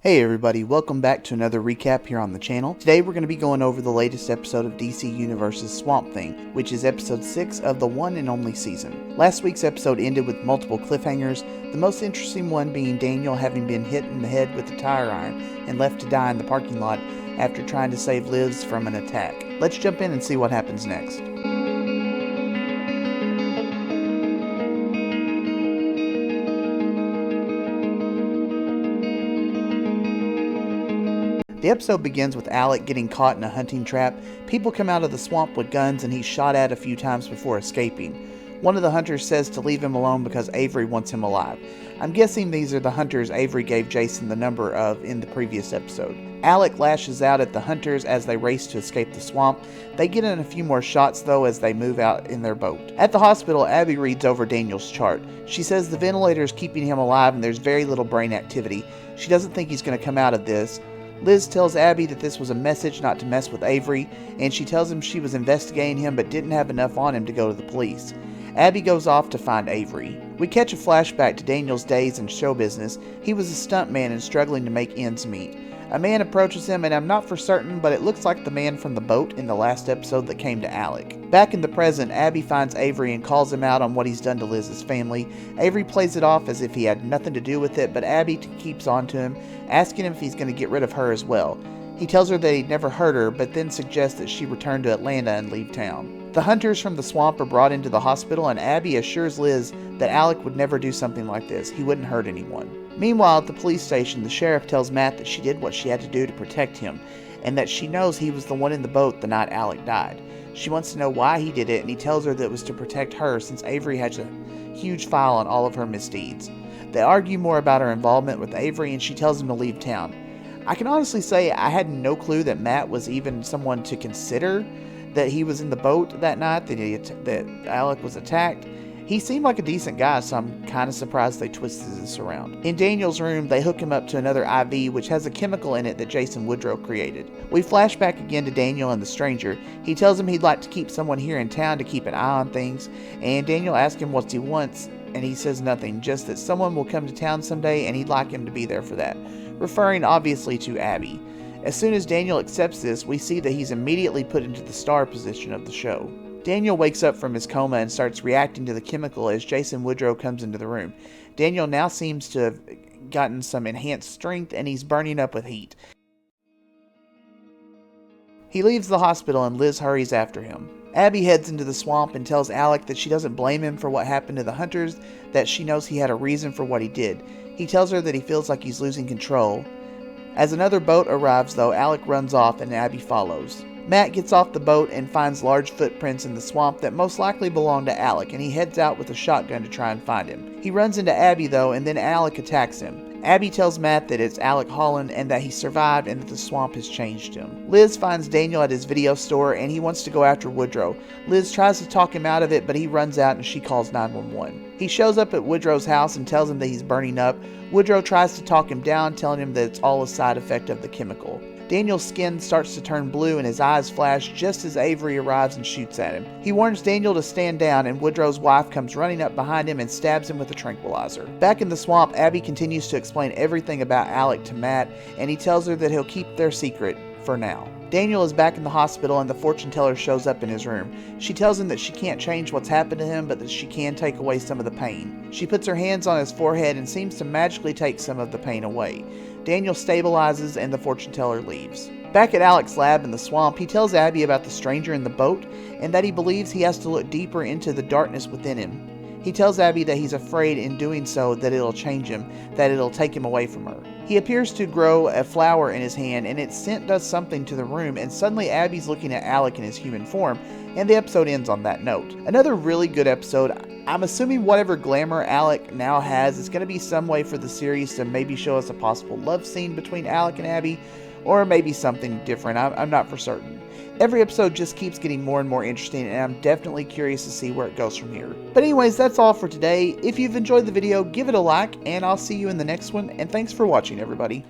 Hey everybody, welcome back to another recap here on the channel. Today we're going to be going over the latest episode of DCUniverse's Swamp Thing, which is episode 6 of the one and only season. Last week's episode ended with multiple cliffhangers, the most interesting one being Daniel having been hit in the head with a tire iron and left to die in the parking lot after trying to save Liz from an attack. Let's jump in and see what happens next. The episode begins with Alec getting caught in a hunting trap. People come out of the swamp with guns and he's shot at a few times before escaping. One of the hunters says to leave him alone because Avery wants him alive. I'm guessing these are the hunters Avery gave Jason the number of in the previous episode. Alec lashes out at the hunters as they race to escape the swamp. They get in a few more shots though as they move out in their boat. At the hospital, Abby reads over Daniel's chart. She says the ventilator is keeping him alive and there's very little brain activity. She doesn't think he's going to come out of this. Liz tells Abby that this was a message not to mess with Avery, and she tells him she was investigating him but didn't have enough on him to go to the police. Abby goes off to find Avery. We catch a flashback to Daniel's days in show business. He was a stuntman and struggling to make ends meet. A man approaches him, and I'm not for certain, but it looks like the man from the boat in the last episode that came to Alec. Back in the present, Abby finds Avery and calls him out on what he's done to Liz's family. Avery plays it off as if he had nothing to do with it, but Abby keeps on to him, asking him if he's going to get rid of her as well. He tells her that he'd never hurt her, but then suggests that she return to Atlanta and leave town. The hunters from the swamp are brought into the hospital, and Abby assures Liz that Alec would never do something like this. He wouldn't hurt anyone. Meanwhile, at the police station, the sheriff tells Matt that she did what she had to do to protect him, and that she knows he was the one in the boat the night Alec died. She wants to know why he did it, and he tells her that it was to protect her since Avery has a huge file on all of her misdeeds. They argue more about her involvement with Avery, and she tells him to leave town. I can honestly say I had no clue that Matt was even someone to consider, that he was in the boat that night, that Alec was attacked. He seemed like a decent guy, so I'm kind of surprised they twisted this around. In Daniel's room, they hook him up to another IV, which has a chemical in it that Jason Woodrue created. We flash back again to Daniel and the stranger. He tells him he'd like to keep someone here in town to keep an eye on things, and Daniel asks him what he wants, and he says nothing, just that someone will come to town someday and he'd like him to be there for that, referring obviously to Abby. As soon as Daniel accepts this, we see that he's immediately put into the star position of the show. Daniel wakes up from his coma and starts reacting to the chemical as Jason Woodrue comes into the room. Daniel now seems to have gotten some enhanced strength and he's burning up with heat. He leaves the hospital and Liz hurries after him. Abby heads into the swamp and tells Alec that she doesn't blame him for what happened to the hunters, that she knows he had a reason for what he did. He tells her that he feels like he's losing control. As another boat arrives though, Alec runs off and Abby follows. Matt gets off the boat and finds large footprints in the swamp that most likely belong to Alec, and he heads out with a shotgun to try and find him. He runs into Abby though, and then Alec attacks him. Abby tells Matt that it's Alec Holland and that he survived and that the swamp has changed him. Liz finds Daniel at his video store and he wants to go after Woodrue. Liz tries to talk him out of it, but he runs out and she calls 911. He shows up at Woodrue's house and tells him that he's burning up. Woodrue tries to talk him down, telling him that it's all a side effect of the chemical. Daniel's skin starts to turn blue and his eyes flash just as Avery arrives and shoots at him. He warns Daniel to stand down and Woodrue's wife comes running up behind him and stabs him with a tranquilizer. Back in the swamp, Abby continues to explain everything about Alec to Matt, and he tells her that he'll keep their secret for now. Daniel is back in the hospital and the fortune teller shows up in his room. She tells him that she can't change what's happened to him, but that she can take away some of the pain. She puts her hands on his forehead and seems to magically take some of the pain away. Daniel stabilizes and the fortune teller leaves. Back at Alec's lab in the swamp, he tells Abby about the stranger in the boat and that he believes he has to look deeper into the darkness within him. He tells Abby that he's afraid in doing so that it'll change him, that it'll take him away from her. He appears to grow a flower in his hand and its scent does something to the room, and suddenly Abby's looking at Alec in his human form, and the episode ends on that note. Another really good episode. I'm assuming whatever glamour Alec now has is going to be some way for the series to maybe show us a possible love scene between Alec and Abby, or maybe something different. I'm not for certain. Every episode just keeps getting more and more interesting, and I'm definitely curious to see where it goes from here. But anyways, that's all for today. If you've enjoyed the video, give it a like, and I'll see you in the next one, and thanks for watching, everybody.